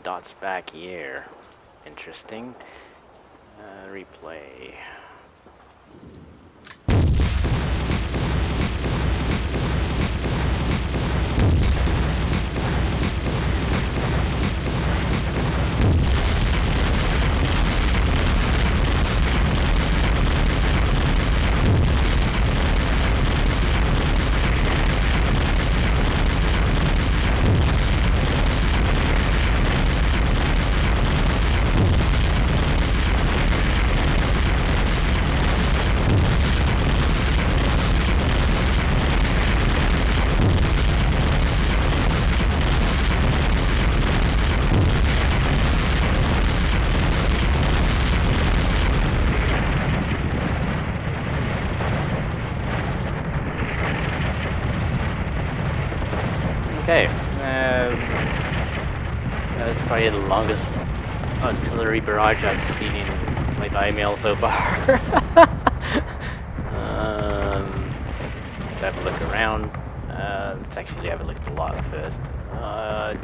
dots back here. Interesting. Replay. Okay, that's probably the longest artillery barrage I've seen in my IML so far. Let's have a look around. Let's actually have a look at the log first.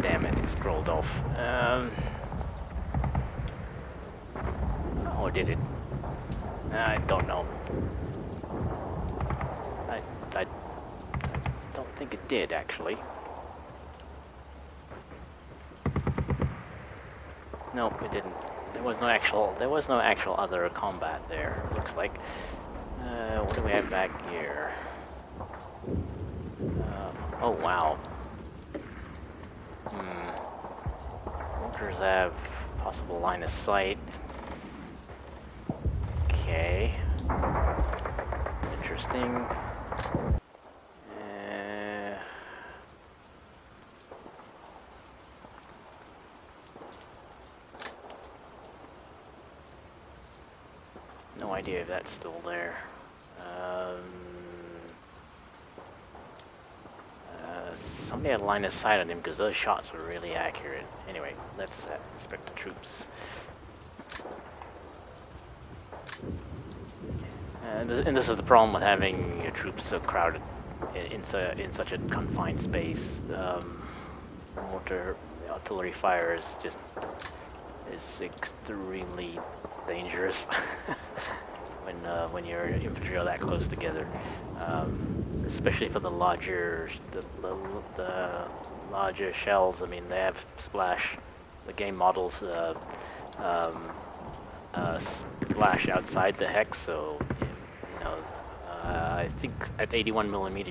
Damn it, it scrolled off. Or did it? I don't know. I don't think it did, actually. No, it didn't. There was no actual other combat there, it looks like. What do we have back here? Oh wow. Mortars have possible line of sight. Okay. It's interesting. No idea if that's still there. Somebody had line of sight on him because those shots were really accurate. Anyway, let's inspect the troops. And this is the problem with having your troops so crowded in such a confined space. Artillery fire is extremely dangerous when your infantry are that close together, especially for the larger shells. I mean, they have splash. The game models splash outside the hex, so you know. I think at 81mm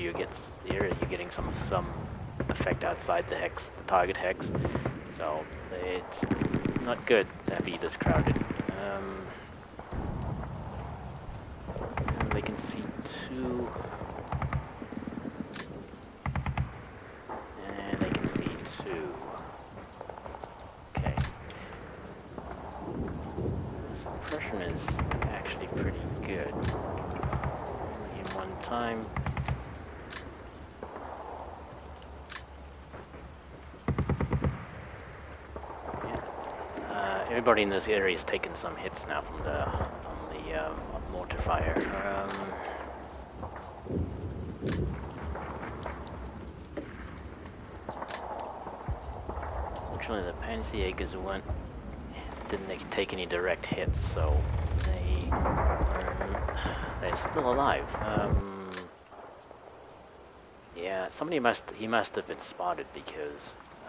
you're getting some effect outside the hex, the target hex. So it's not good to be this crowded. And they can see two. And they can see two. Okay. Suppression is actually pretty good. Only in one time. Everybody in this area has taken some hits now from the mortar fire. Fortunately, the Panzerjägers didn't take any direct hits, so they're still alive. Yeah, he must have been spotted because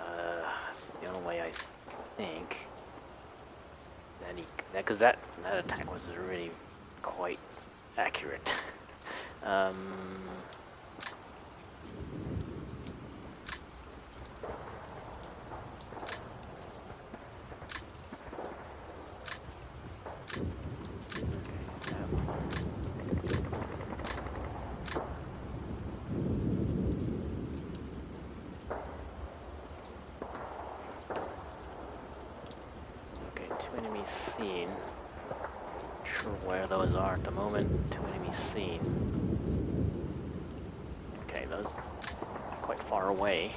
that's the only way I think. Because that attack was really quite accurate. Seen. Not sure where those are at the moment. Two enemies seen. Okay, those are quite far away.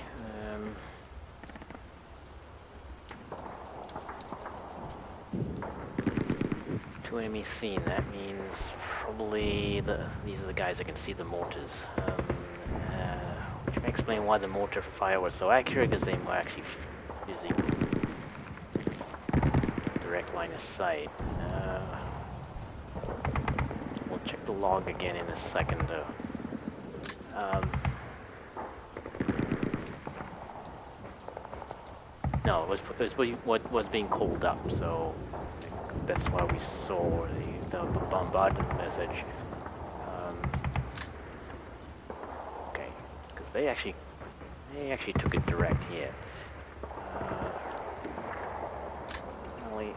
Two enemies seen. That means probably these are the guys that can see the mortars. Which may explain why the mortar fire was so accurate, because they were actually using line of sight. We'll check the log again in a second, though. No, it was what was being called up, so that's why we saw the bombardment message. Okay, because they actually took it direct here. Only, yeah.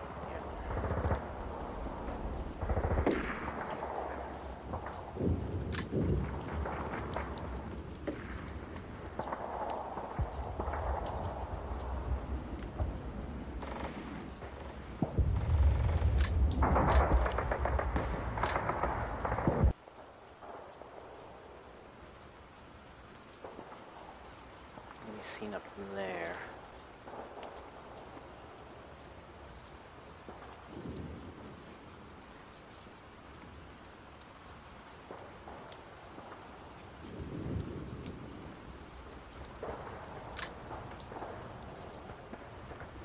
Seen up there.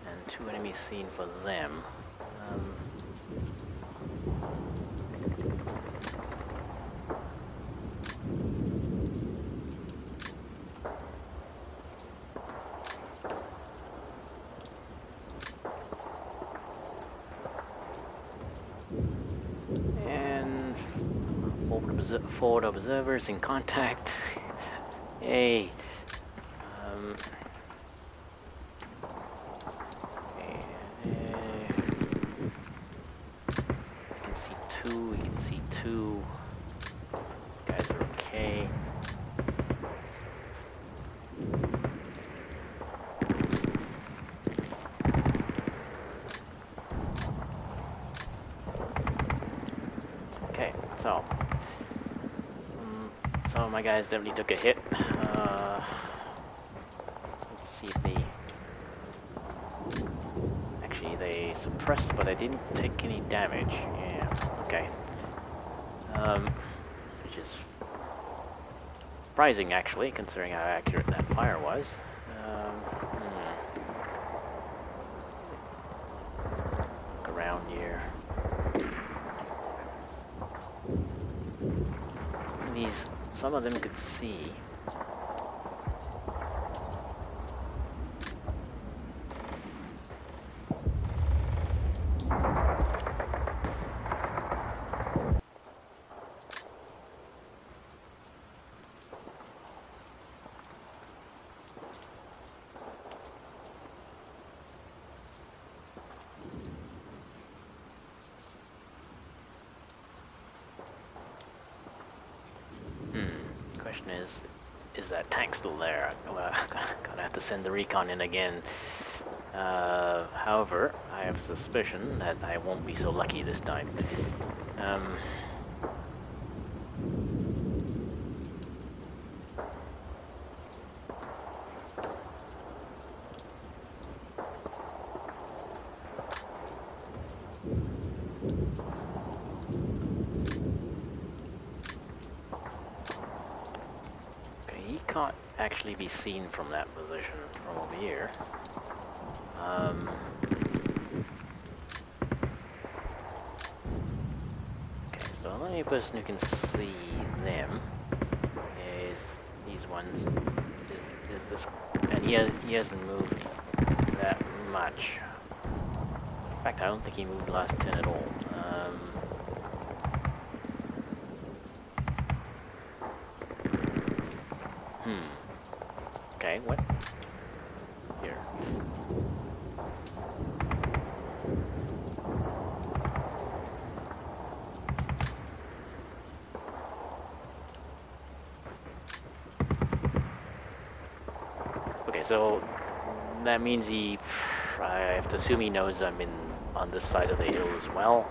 And 2 enemies seen for them. Forward observers in contact. Hey. We can see two. These guys are okay. Okay, so some of my guys definitely took a hit. Let's see if they suppressed, but I didn't take any damage. Yeah, okay. Which is surprising, actually, considering how accurate that fire was. Let's look around here. Some of them could see. Question is that tank still there? Well, gonna have to send the recon in again. However, I have a suspicion that I won't be so lucky this time. Can't actually be seen from that position from over here. Okay, so the only person who can see them is these ones. Is this, and he hasn't moved that much. In fact, I don't think he moved the last 10 at all. Okay, what? Here. Okay, so that means I have to assume he knows I'm on this side of the hill as well.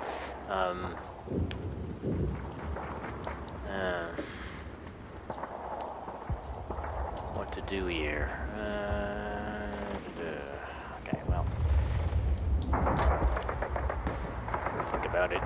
What to do here? Okay, well, we'll think about it.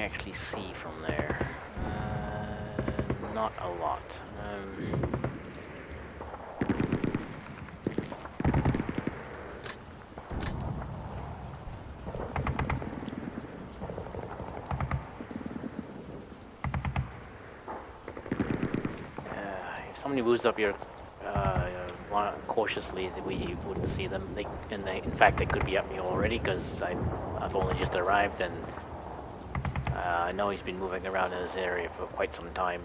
actually see from there? Not a lot. If somebody moves up here cautiously, we wouldn't see them. In fact, they could be up here already because I've only just arrived, and I know he's been moving around in this area for quite some time.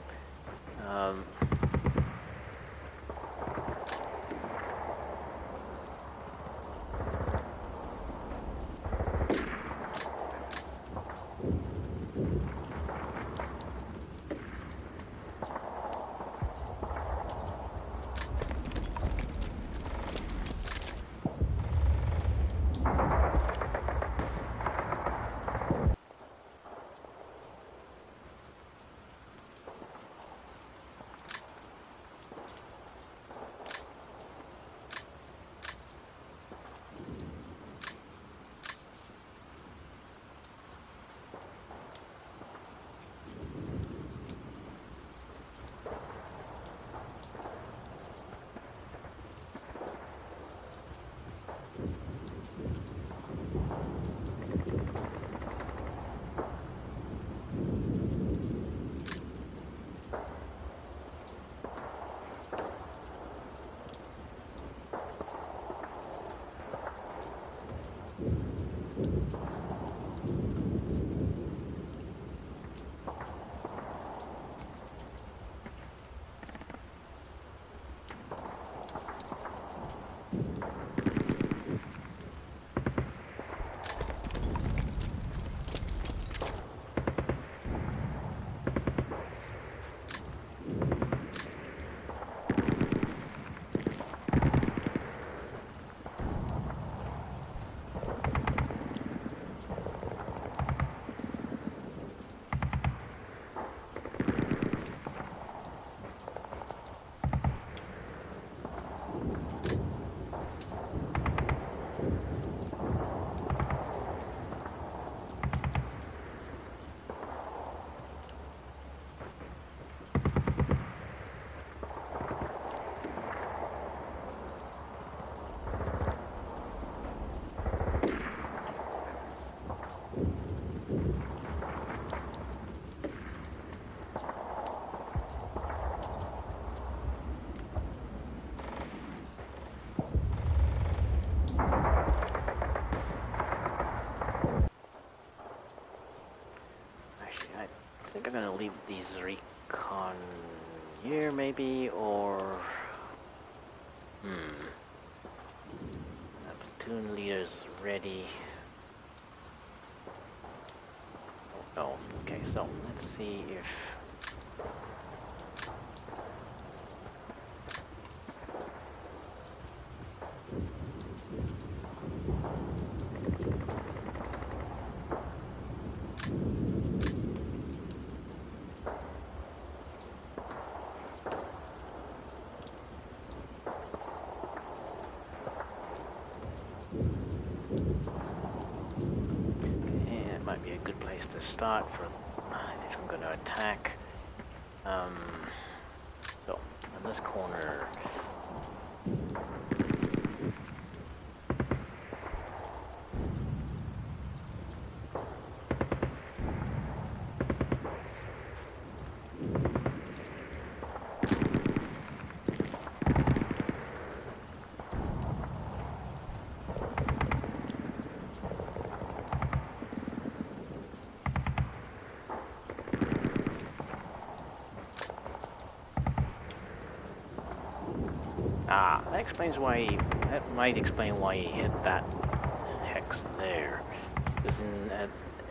I think I'm gonna leave these recon here, maybe, or platoon leader's ready. Don't know. Okay, so let's see if be a good place to start for if I'm going to attack. So on this corner, that might explain why he hit that hex there. Because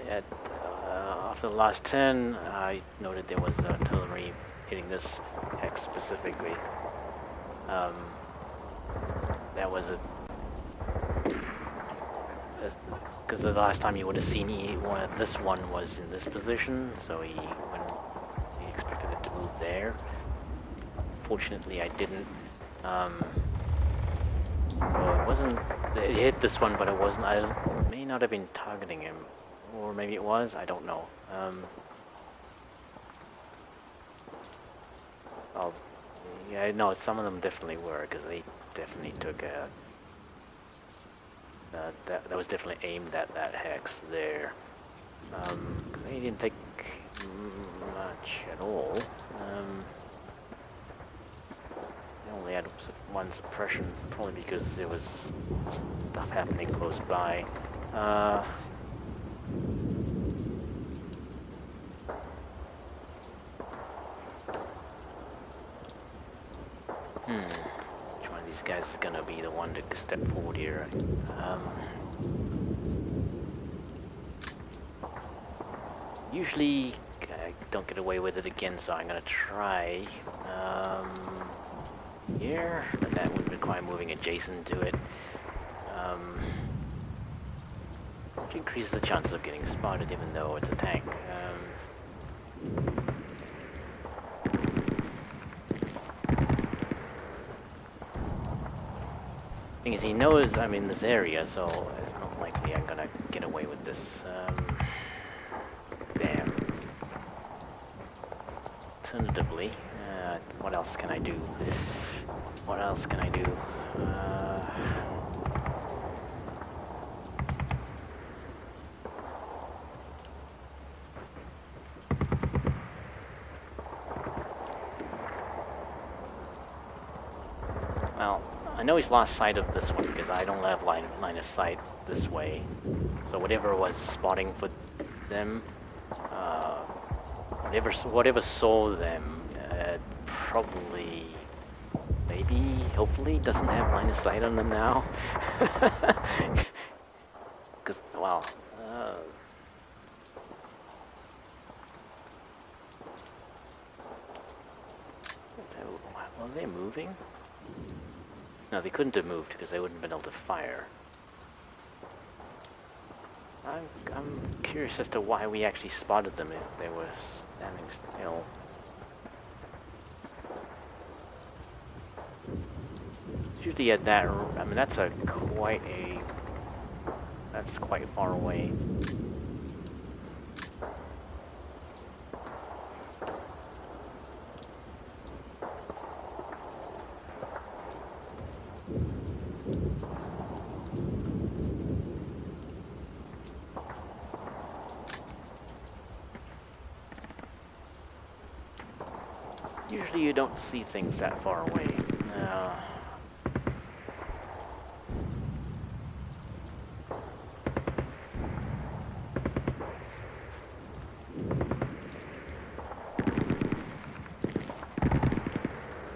after the last turn, I noted there was artillery hitting this hex specifically. That was because the last time you would have seen this one was in this position, so he expected it to move there. Fortunately, I didn't. So it wasn't. It hit this one, but it wasn't. I may not have been targeting him. or maybe it was. I don't know. Oh, yeah, no, some of them definitely were, because they definitely took a. That was definitely aimed at that hex there. They didn't take much at all. They only had one suppression, probably because there was stuff happening close by. Which one of these guys is gonna be the one to step forward here? Usually I don't get away with it again, so I'm gonna try here, but that would require moving adjacent to it, which increases the chances of getting spotted even though it's a tank. Thing is, he knows I'm in this area, so it's not likely I'm gonna get away with this. Damn. Alternatively, what else can I do? What else can I do? Well, I know he's lost sight of this one because I don't have line of sight this way. So whatever was spotting for them, whatever saw them, probably, maybe, hopefully, doesn't have line of sight on them now. Because, well, were they moving? No, they couldn't have moved because they wouldn't have been able to fire. I'm curious as to why we actually spotted them if they were standing still. It's usually at that, I mean that's quite far away. Usually you don't see things that far away.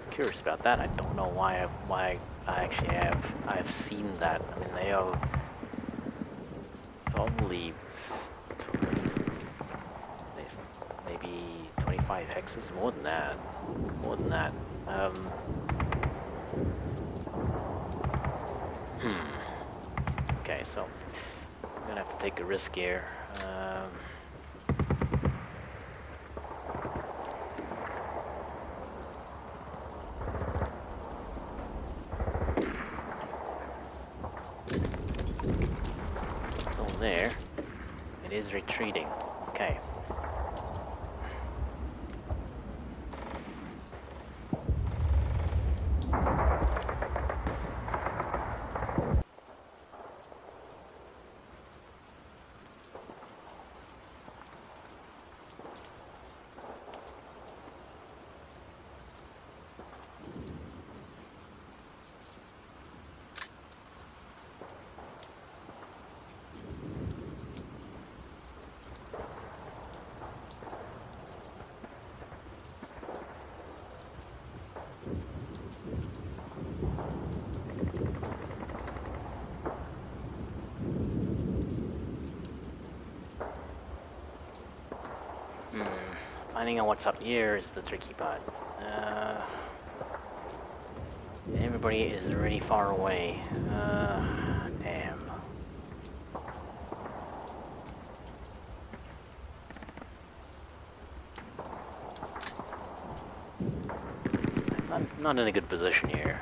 Curious about that. I don't know why I've seen that. I mean, they are probably maybe 25 hexes, more than that. Okay, so I'm gonna have to take a risk here. Still there. It is retreating. Okay. Finding out what's up here is the tricky part. Everybody is really far away. Damn. I'm not in a good position here.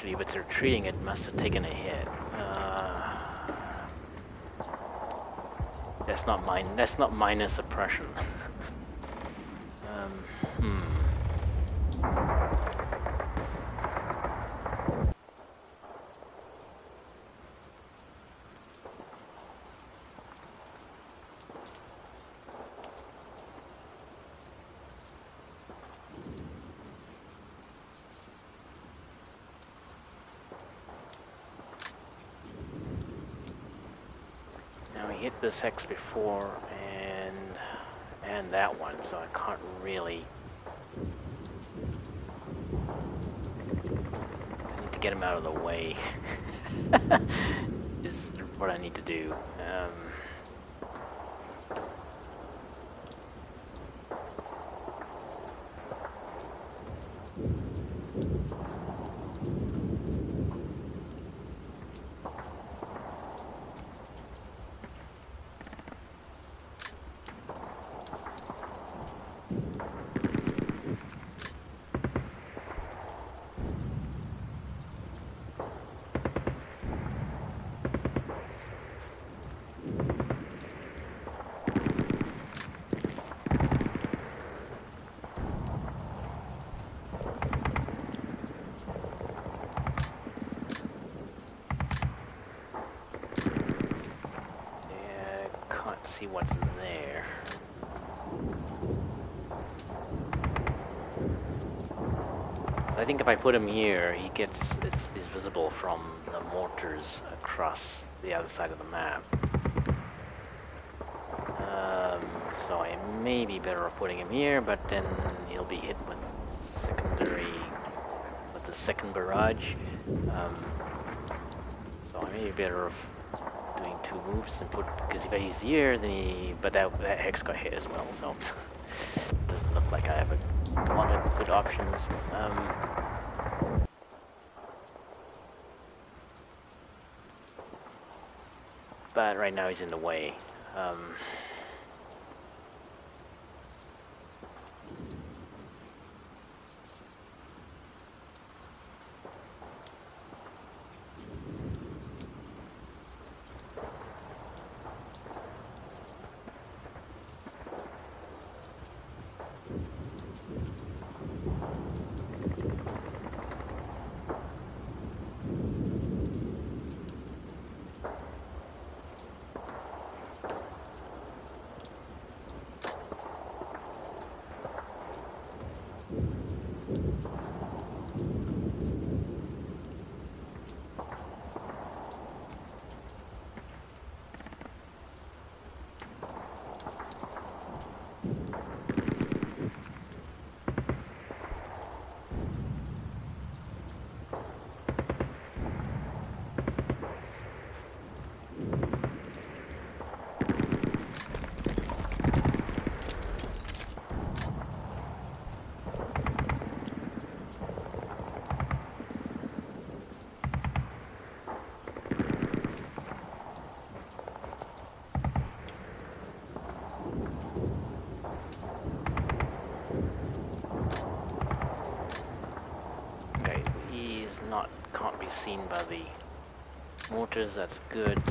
actually, if it's retreating, it must have taken a hit. That's not mine. That's not minor suppression. Hmm. Now we hit this hex before and that one, so I can't really. I need to get him out of the way. Is what I need to do. See what's in there. So I think if I put him here, he's visible from the mortars across the other side of the map. So I may be better off putting him here, but then he'll be hit with the second barrage. So I may be better off doing two moves and because if I use here, then but that hex got hit as well, so it doesn't look like I have a lot of good options. But right now he's in the way. Can't be seen by the mortars, that's good.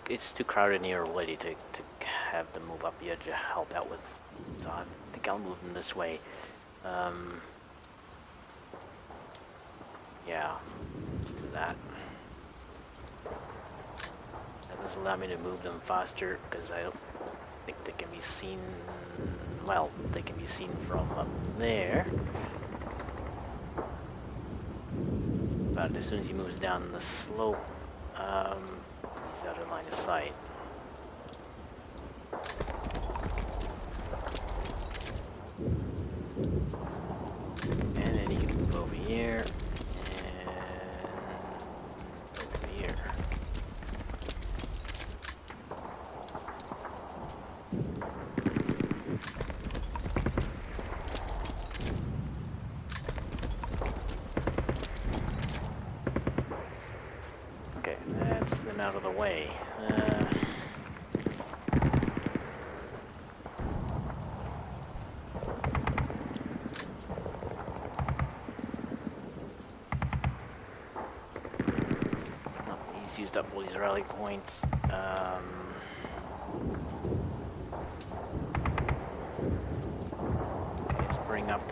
It's too crowded here already to have them move up here to help out with, so I think I'll move them this way. Yeah, let's do that. That does allow me to move them faster because I don't think they can be seen. Well, they can be seen from up there, but as soon as he moves down the slope, he's out of line of sight. And then he can move over here, and him out of the way. Oh, he's used up all his rally points. Okay, let's bring up.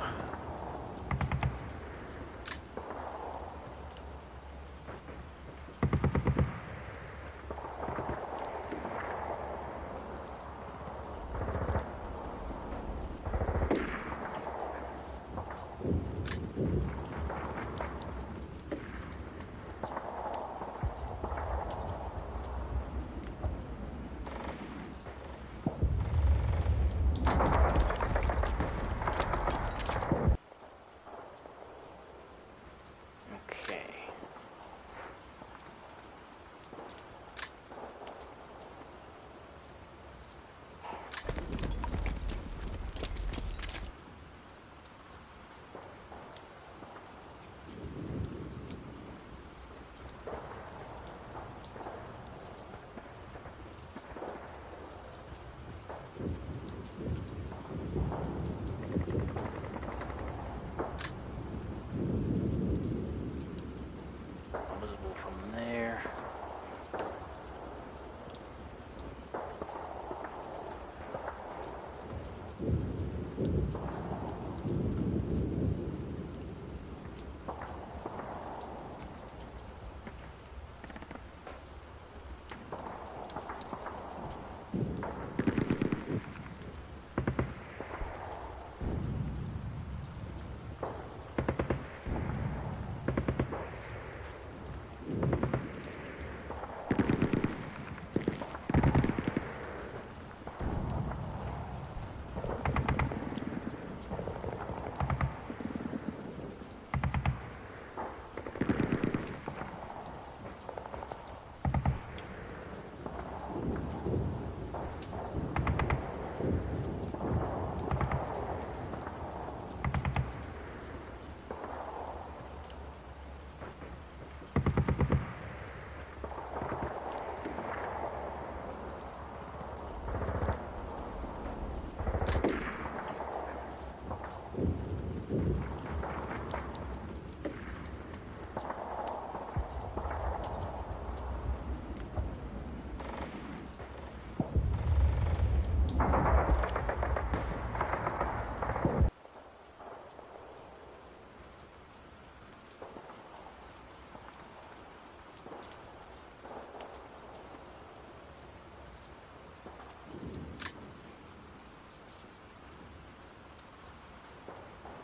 Okay. Visible from there.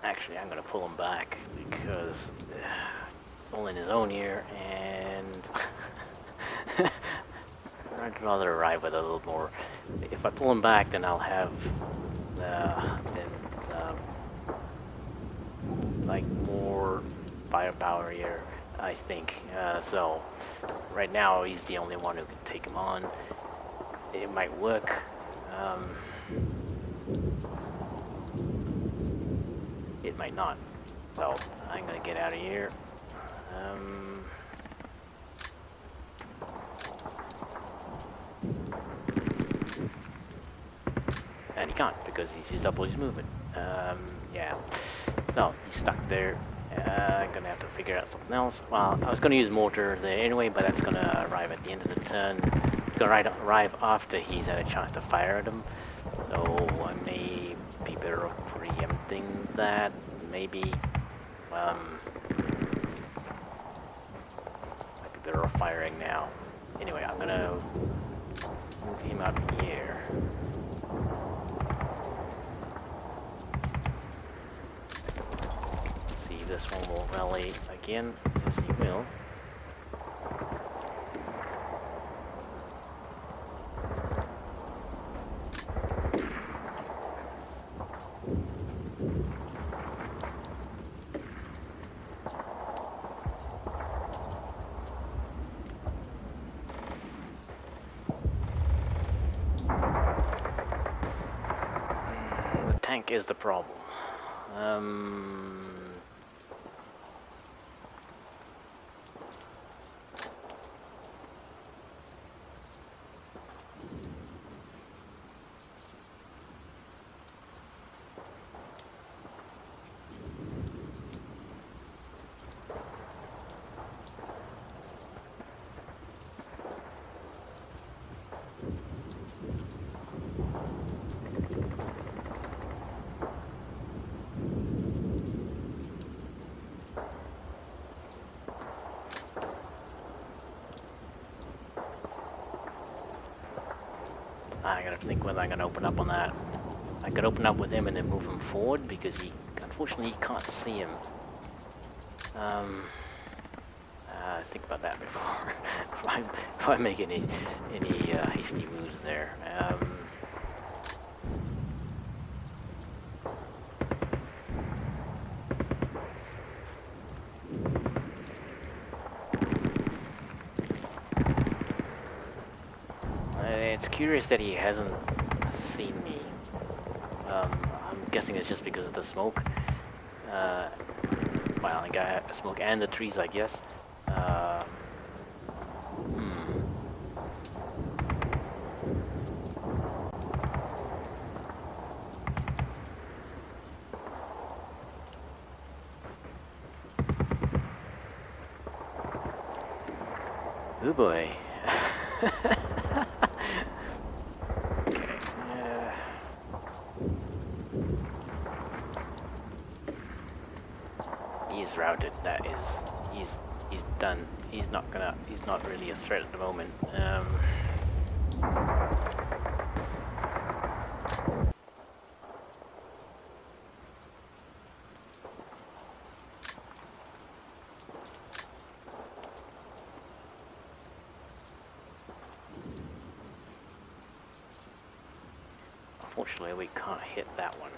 Actually, I'm gonna pull him back because it's all in his own ear, and I'd rather arrive with a little more. If I pull him back, then I'll have like more firepower here, I think. So right now he's the only one who can take him on. It might work. It might not. So I'm gonna get out of here. And he can't because he's used up all his movement. Yeah. So he's stuck there. I'm gonna have to figure out something else. Well, I was gonna use mortar there anyway, but that's gonna arrive at the end of the turn. It's gonna arrive after he's had a chance to fire at him. So I may be better off preempting that. Maybe. Might be better off firing now. Anyway, I'm gonna move him out here. See if this one will rally again. Yes, he will. Tank is the problem. think whether I'm going to open up on that. I could open up with him and then move him forward because unfortunately, he can't see him. Think about that before if I make any hasty moves there. It's curious that he hasn't seen me. I'm guessing it's just because of the smoke. Well, I got smoke and the trees, I guess. Oh boy. Okay. He's routed. He's done. He's not really a threat at the moment. Unfortunately, we can't hit that one.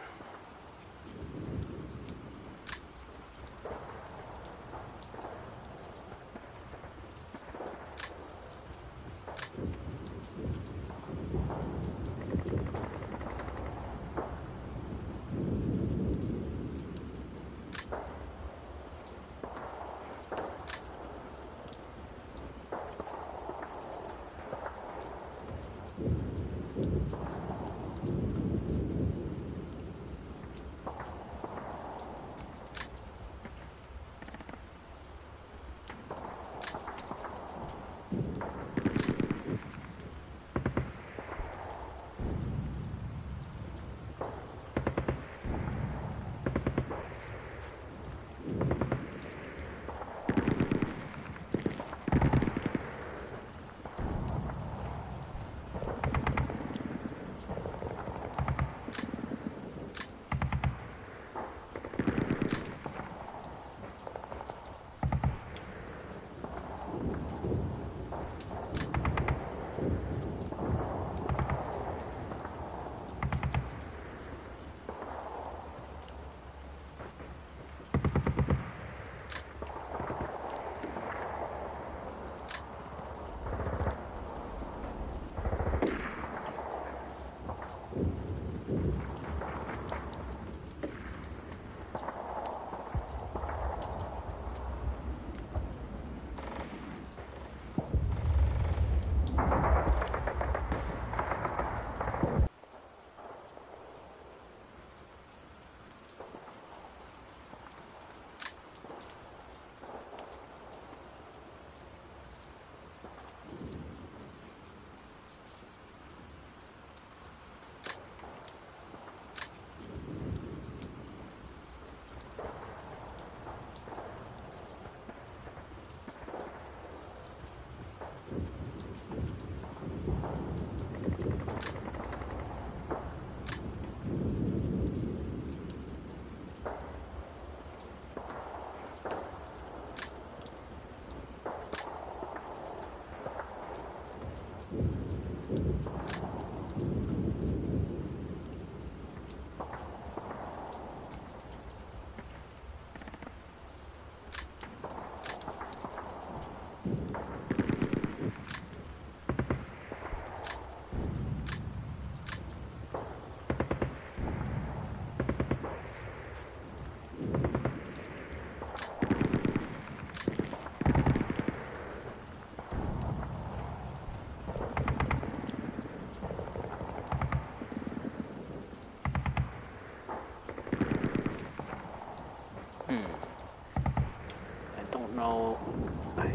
know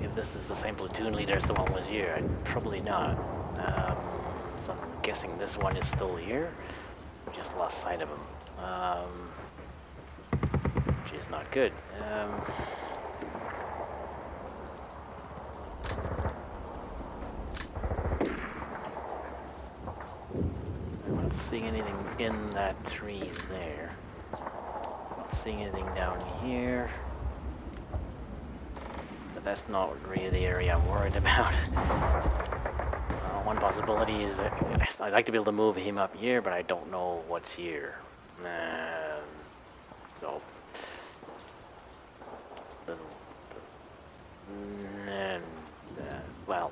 if this is the same platoon leader as the one was here. Probably not. So I'm guessing this one is still here. Just lost sight of him. Which is not good. seeing anything in that trees there. Not seeing anything down here. But that's not really the area I'm worried about. One possibility is that I'd like to be able to move him up here, but I don't know what's here. So, and, well,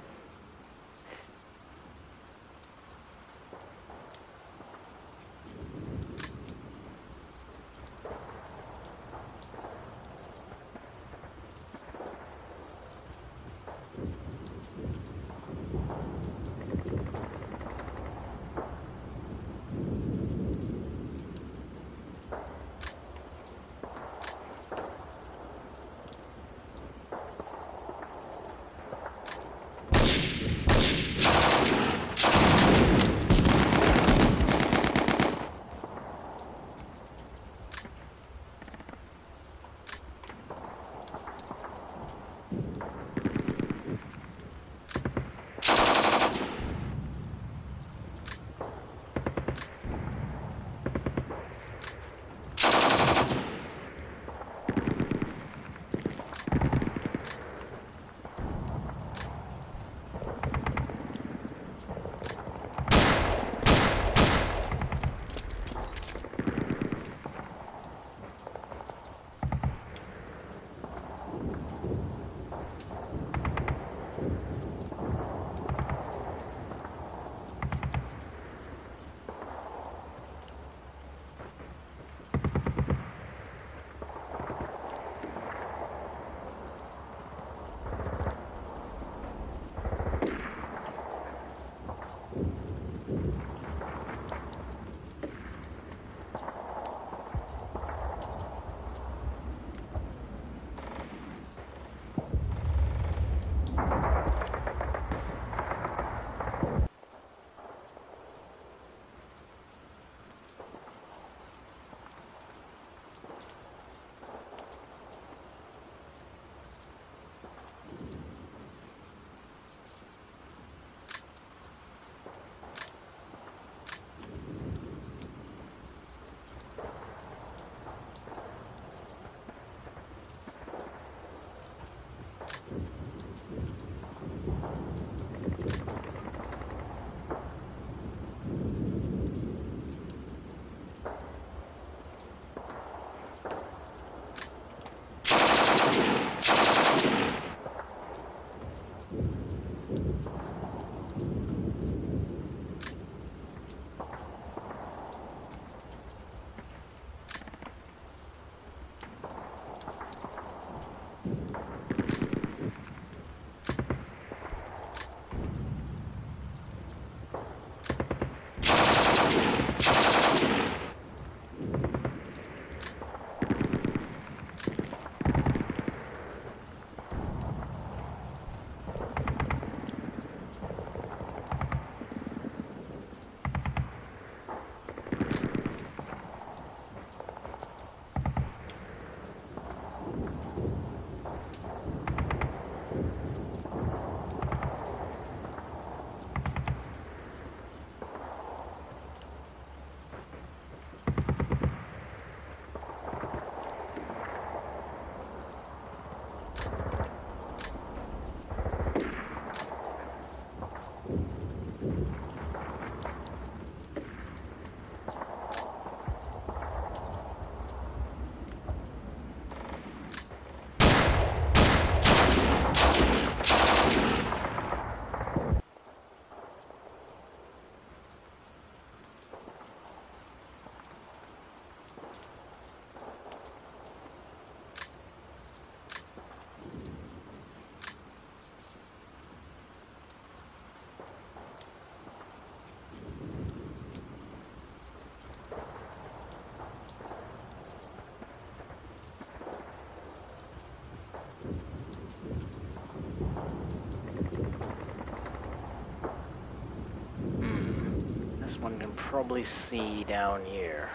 one can probably see down here.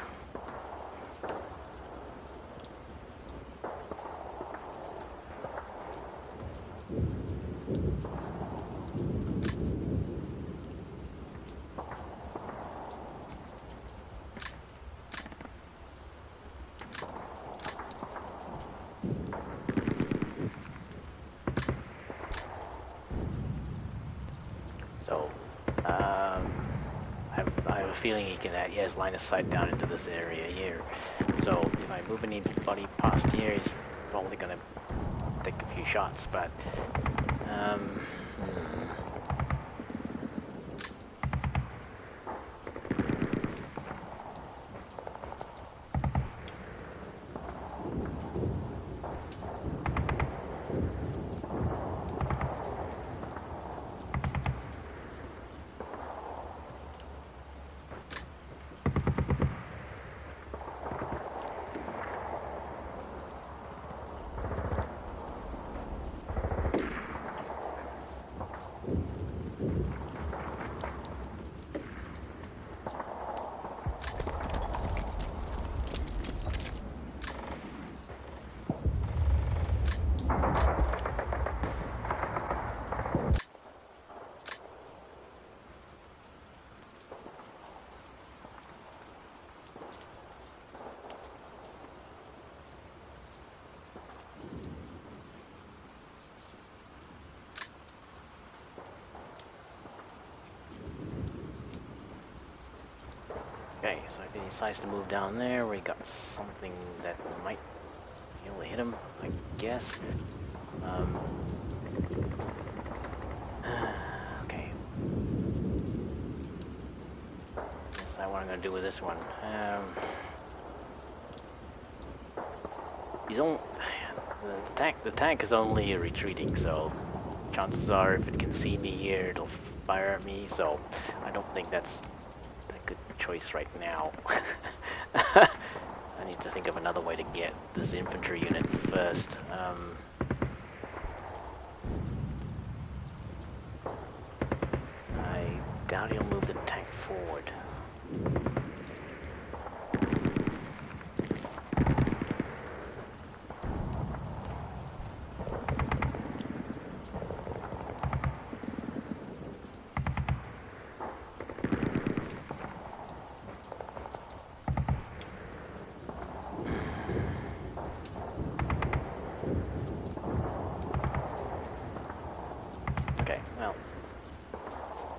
feeling he has line of sight down into this area here. So if I move anybody past here, he's probably gonna take a few shots, but okay, so if he decides to move down there, we got something that might be able to hit him, I guess. Okay. Decide what I'm gonna do with this one. The tank is only retreating, so chances are if it can see me here, it'll fire at me. So I don't think that's a good choice right now. I need to think of another way to get this infantry unit first. I doubt he'll move the tank forward. Okay, well,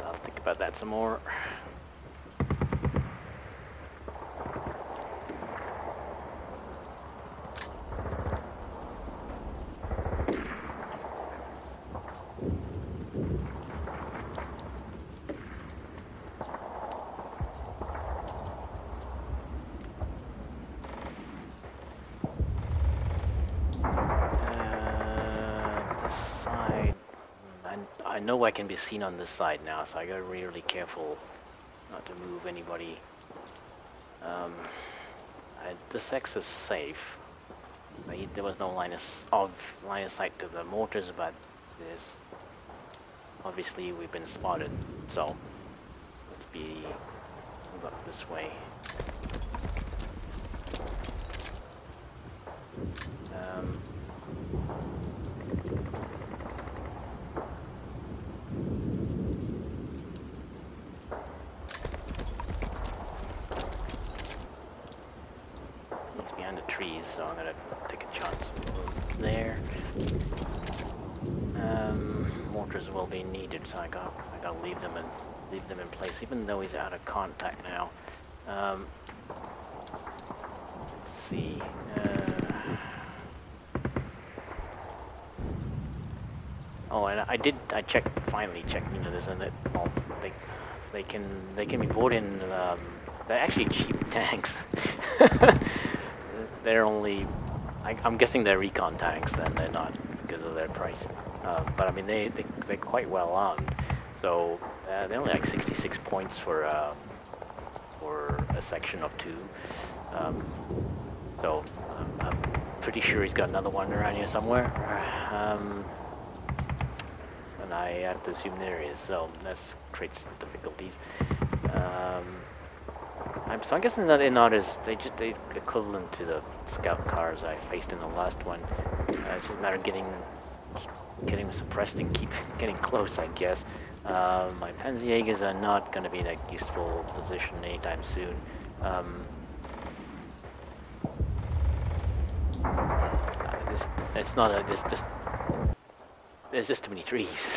I'll think about that some more. I know I can be seen on this side now, so I gotta be really careful not to move anybody. This X is safe. There was no line of sight to the mortars, but there's obviously we've been spotted. So let's move up this way. Trees, so I'm gonna take a chance there. Mortars will be needed, so I gotta leave them in place, even though he's out of contact now. Let's see. Oh, and I finally checked into this, and well, they can be bought in. They're actually cheap tanks. They're only, I'm guessing they're recon tanks, then they're not because of their price. But I mean, they're quite well armed. So they're only like 66 points for a section of 2. So I'm pretty sure he's got another one around here somewhere. And I have to assume there is. So that creates difficulties. So I'm guessing that they're equivalent to the scout cars I faced in the last one. It's just a matter of getting suppressed and keep getting close, I guess. My Panzerjägers are not going to be in a useful position anytime soon. There's just too many trees.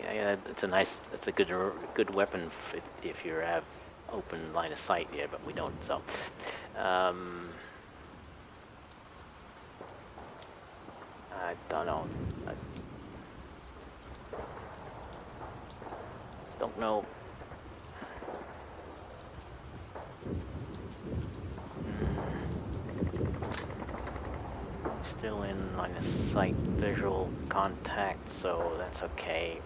I Yeah, it's a good weapon if you have open line of sight. Yeah, but we don't. So, I don't know. I don't know. Still in line of sight, visual contact, so that's okay.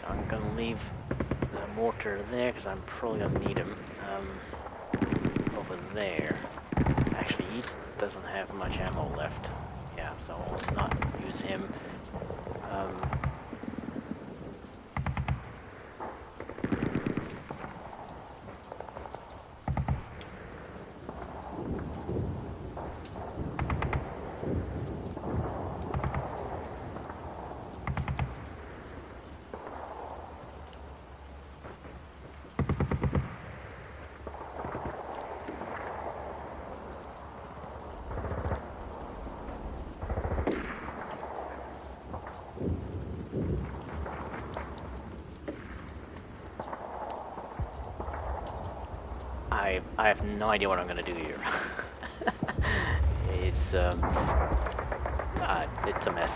I'm gonna leave the mortar there because I'm probably gonna need him. Over there. Actually, he doesn't have much ammo left. Yeah, so I'll not use him. I have no idea what I'm gonna do here. It's a mess.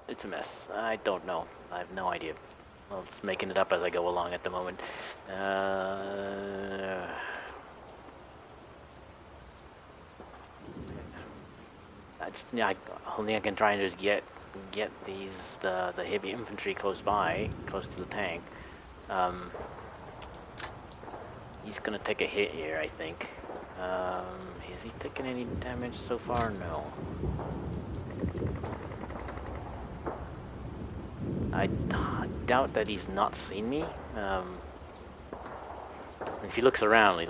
It's a mess. I don't know. I have no idea. I'm just making it up as I go along at the moment. Only I can try and just get the heavy infantry close to the tank. He's gonna take a hit here, I think. Has he taken any damage so far? No. I doubt that he's not seen me. If he looks around,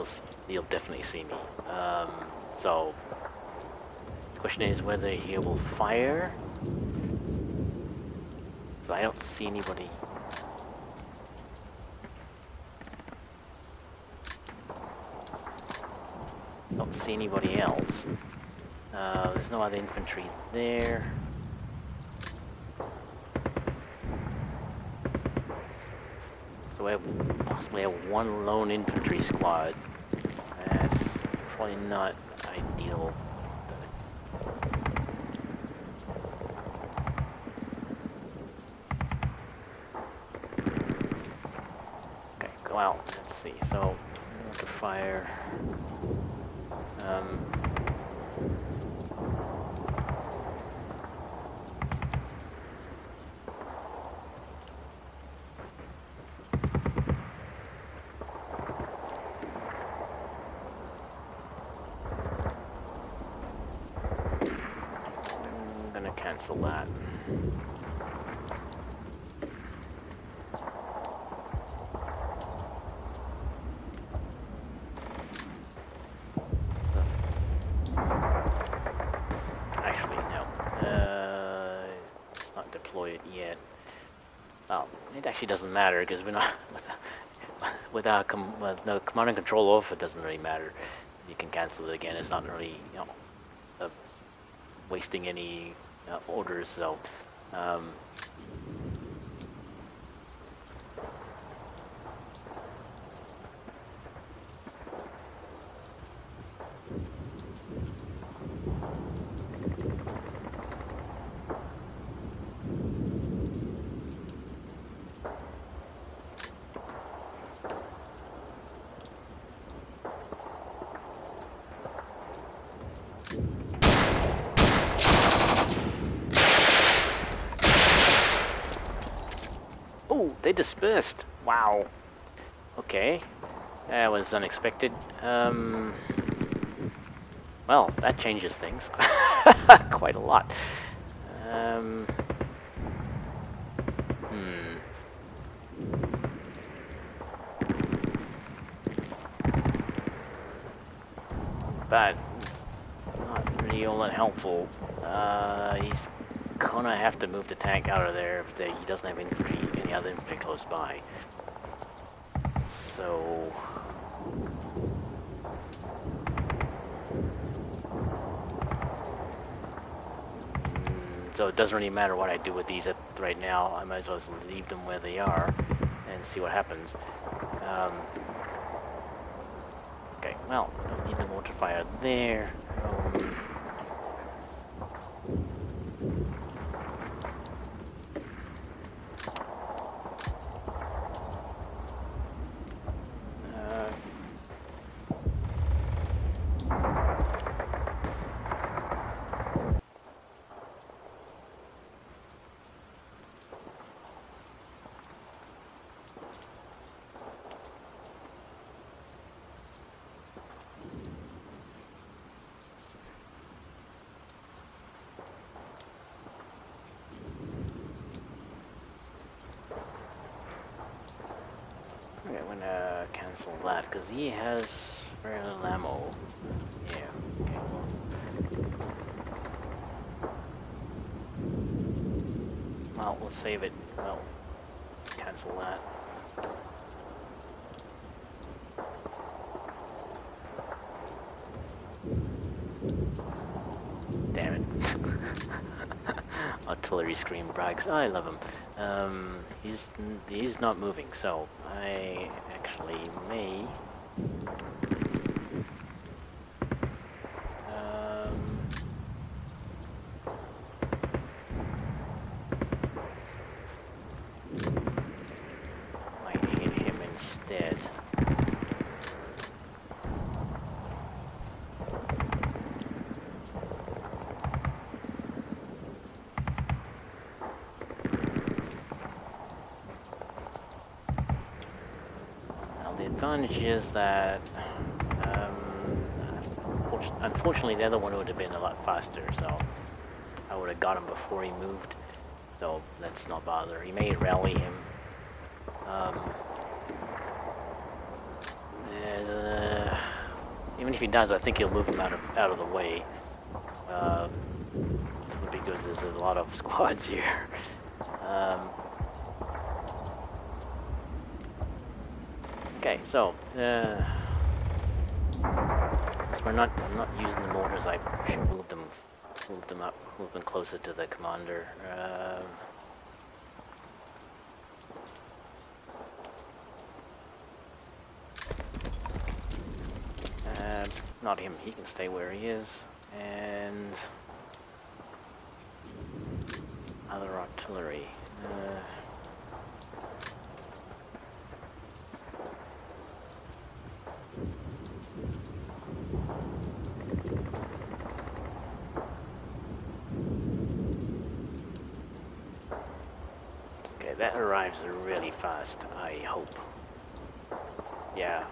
he'll definitely see me. So the question is whether he will fire. 'Cause I don't see anybody. Don't see anybody else. There's no other infantry there. So we possibly have one lone infantry squad. That's probably not ideal. Okay, go out. Let's see. So, mortar fire. I'm gonna cancel that. Yet. Well, it actually doesn't matter because we're not with no command and control off. It doesn't really matter. You can cancel it again. It's not really wasting any orders. So. Oh, they dispersed. Wow. Okay. That was unexpected. Well, that changes things. Quite a lot. but it's not really all that helpful. He's gonna have to move the tank out of there if he doesn't have infantry, any other infantry close by. So... So it doesn't really matter what I do with these right now. I might as well just leave them where they are and see what happens. Okay, well, I don't need the mortar fire there. Okay, I'm gonna cancel that because he has very little ammo. Yeah, okay, well, we'll save it. Well, cancel that. Damn it. Artillery scream brags. I love him. He's not moving, so I actually may... might hit him instead. The advantage is that, unfortunately the other one would have been a lot faster, so I would have got him before he moved, so let's not bother. He may rally him. Even if he does, I think he'll move him out of the way, because there's a lot of squads here. Okay, so since I'm not using the mortars, I should move them up, move them closer to the commander. Not him. He can stay where he is, and other artillery. That arrives really fast, I hope. Yeah.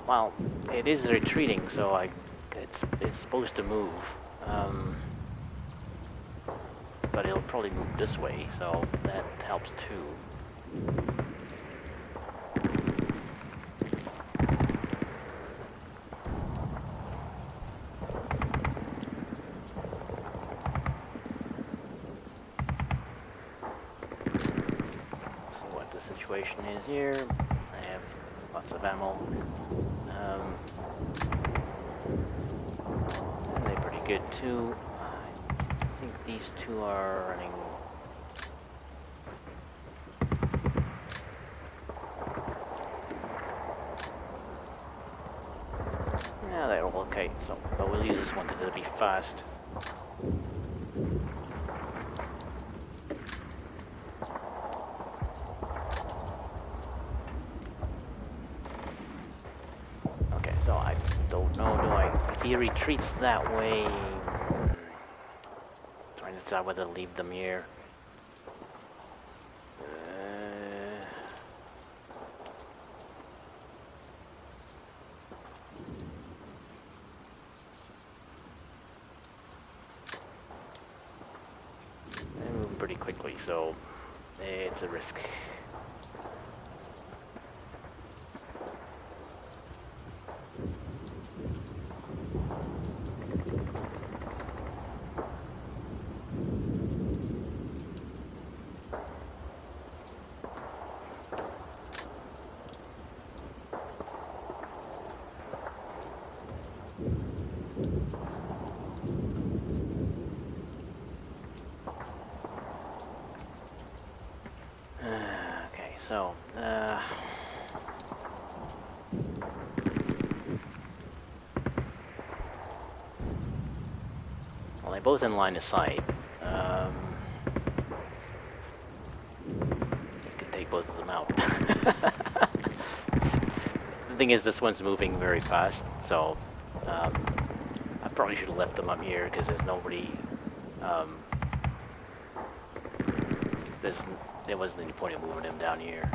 Well, it is retreating, so it's supposed to move. But it'll probably move this way, so that helps too. Situation is here. I have lots of ammo. And they're pretty good too. I think these two are running. Yeah, they're all okay. So, but we'll use this one because it'll be fast. So I don't know, if he retreats that way, trying to decide whether to leave them here. quickly, so it's a risk. Okay, so well, they're both in line of sight. You can take both of them out. The thing is, this one's moving very fast, so I probably should have left them up here because there's nobody. There wasn't any point in moving him down here.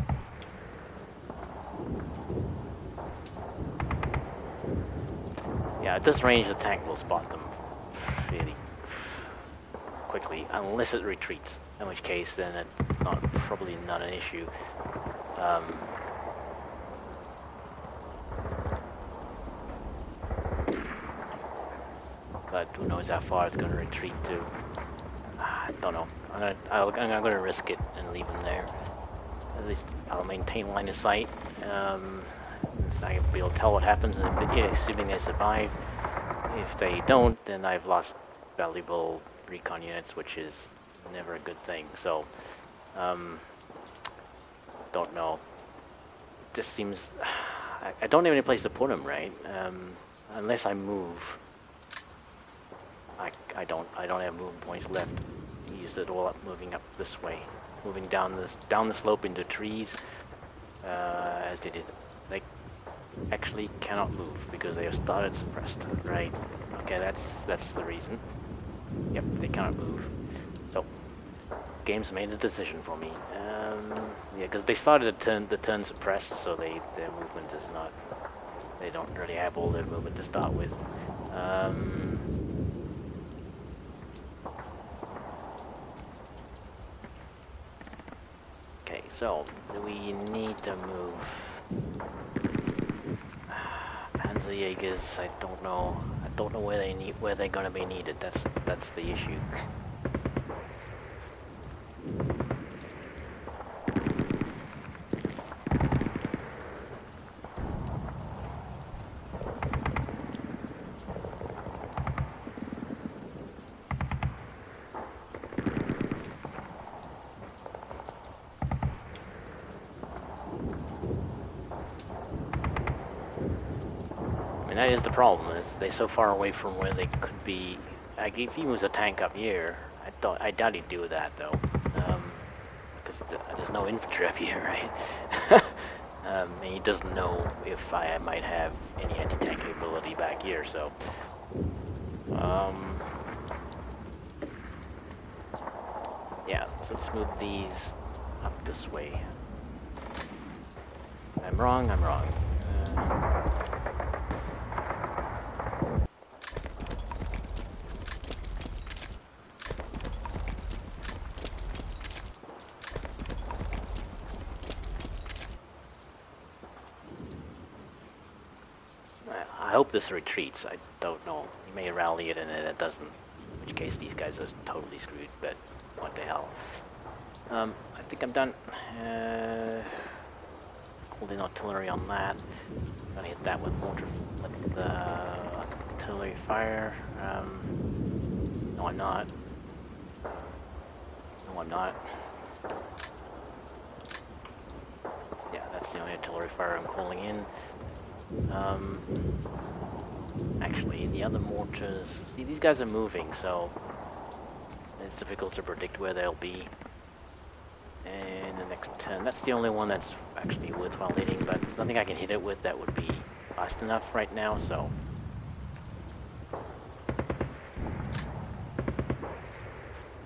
Yeah, at this range, the tank will spot them really quickly, unless it retreats. In which case, then it's probably not an issue. But who knows how far it's going to retreat to? I don't know. I'm gonna risk it and leave them there. At least I'll maintain line of sight. So I'll be able to tell what happens assuming they survive. If they don't, then I've lost valuable recon units, which is never a good thing. So, don't know. Just seems I don't have any place to put them, right? Unless I move. I don't have moving points left. Used it all up moving up this way, moving down the slope into trees, as they did. They actually cannot move because they have started suppressed. Right? Okay, that's the reason. Yep, they cannot move. So, game's made a decision for me. Yeah, because they started the turn suppressed, so their movement is not. They don't really have all their movement to start with. So, do we need to move? Panzerjägers, I don't know. I don't know where they're gonna be needed. That's the issue. And that is the problem, is they're so far away from where they could be. Like, if he was a tank up here, I doubt he'd do that, though. Because there's no infantry up here, right? And he doesn't know if I might have any anti-tank capability back here, so... yeah, so just move these up this way. I'm wrong. I hope this retreats. I don't know. You may rally it and it doesn't. In which case these guys are totally screwed, but what the hell. I think I'm done. Holding artillery on that. Gonna hit that with artillery fire. No, I'm not. Yeah, that's the only artillery fire I'm calling in. Actually, the other mortars... See, these guys are moving, so... it's difficult to predict where they'll be. And the next turn... That's the only one that's actually worthwhile hitting, but there's nothing I can hit it with that would be fast enough right now, so...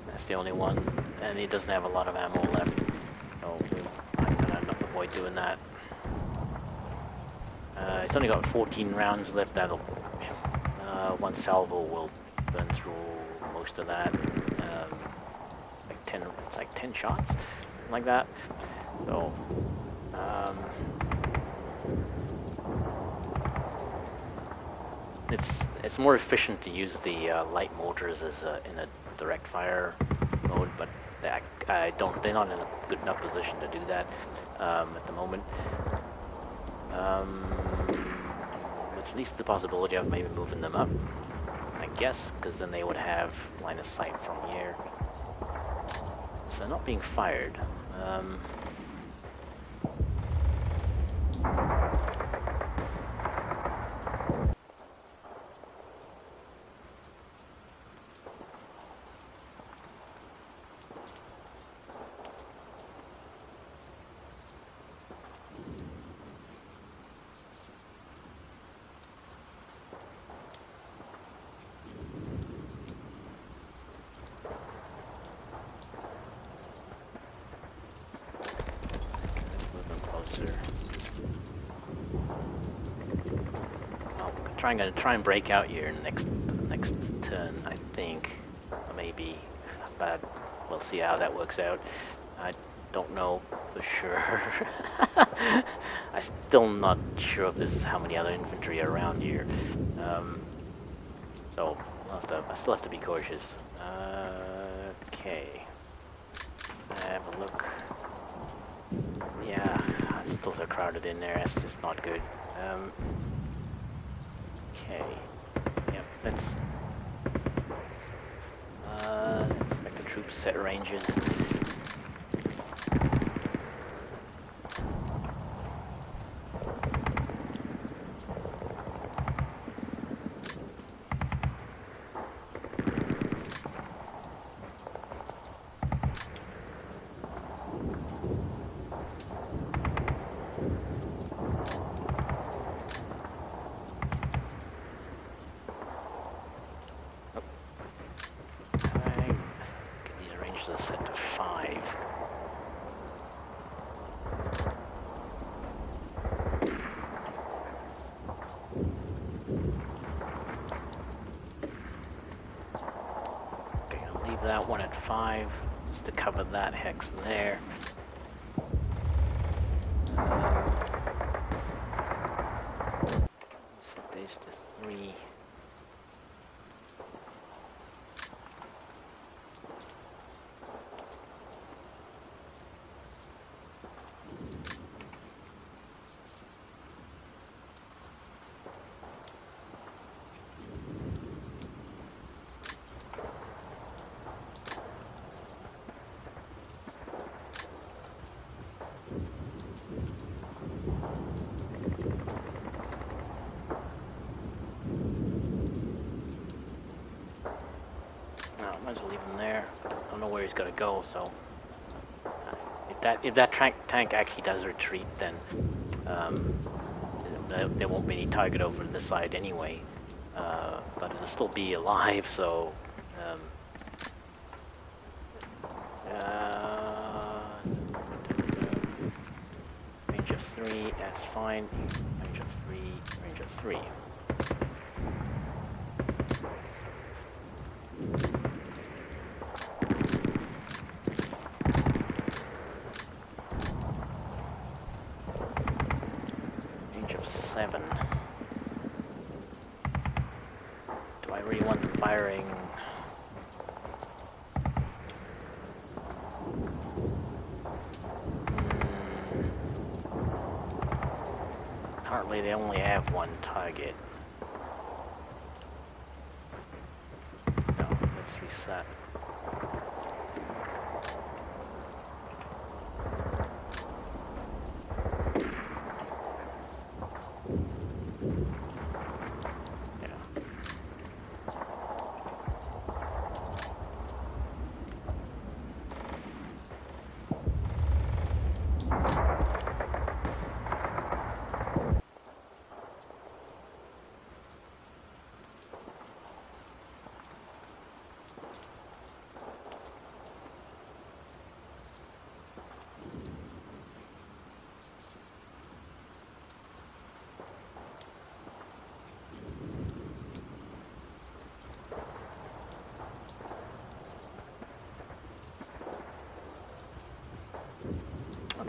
that's the only one, and it doesn't have a lot of ammo left, so I'm gonna avoid doing that. It's only got 14 rounds left. That'll one salvo will burn through most of that. Like it's like 10 shots, something like that. So, it's more efficient to use the light mortars as in a direct fire mode, but they're not in a good enough position to do that at the moment. At least the possibility of maybe moving them up, I guess, because then they would have line of sight from here. So they're not being fired. I'm gonna try and break out here next turn, I think, or maybe, but we'll see how that works out. I don't know for sure. I'm still not sure of how many other infantry are around here. So I still have to be cautious. Okay, let's have a look. Yeah, I'm still so crowded in there. It's just not good. Okay. Yep, let's make the troops set ranges. Set to 5. Okay, I'll leave that one at 5 just to cover that hex there. Set these to 3. Might as well leave him there. I don't know where he's gonna go, so if that tank actually does retreat, then there won't be any target over this side anyway. But it'll still be alive, so range of 3, that's fine. Range of 3, range of 3. Range of 7. Do I really want them firing? Currently they only have one target. No, let's reset.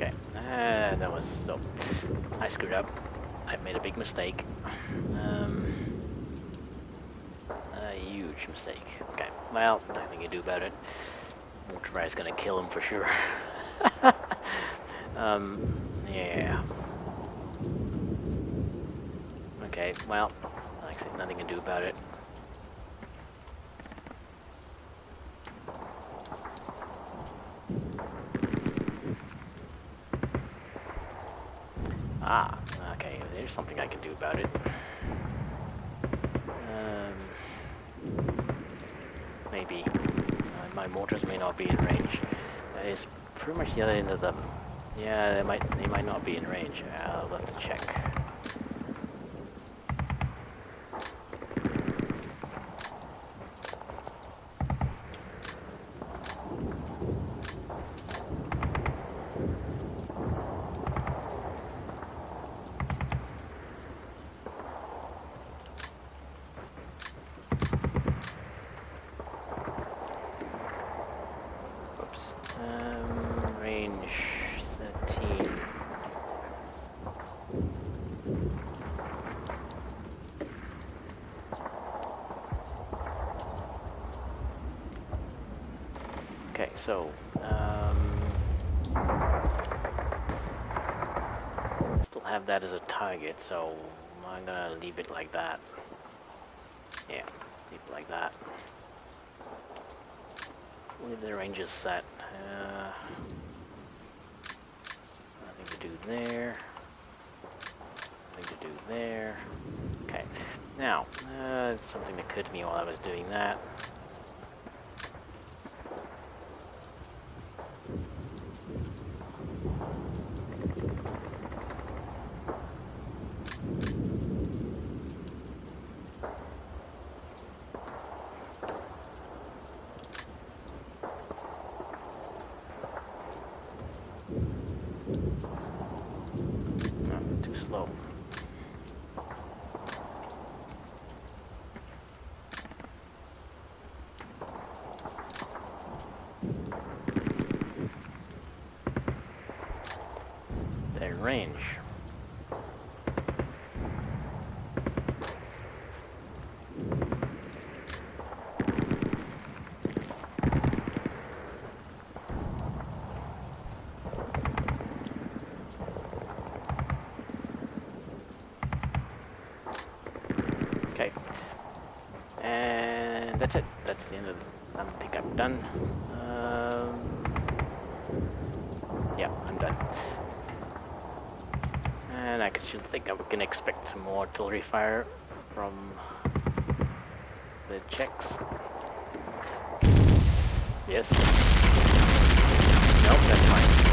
Okay, that was so. I screwed up. I made a big mistake. A huge mistake. Okay, well, nothing you do about it. Mortar is gonna kill him for sure. Yeah. Okay, well, like I said, nothing to do about it. Ah, okay, there's something I can do about it. Maybe. My mortars may not be in range. It's pretty much the other end of them. Yeah, they might not be in range. I'll have to check. Range 13. Okay, so still have that as a target, so I'm gonna leave it like that. Yeah, leave it like that. Leave the ranges set. Nothing to do there. Nothing to do there. Okay. Now, something occurred to me while I was doing that. Too slow. Their range. Okay. And that's it. That's the end of the, I think I'm done. Yeah, I'm done. And I should think I can expect some more artillery fire from the Czechs. Yes. Nope, that's fine.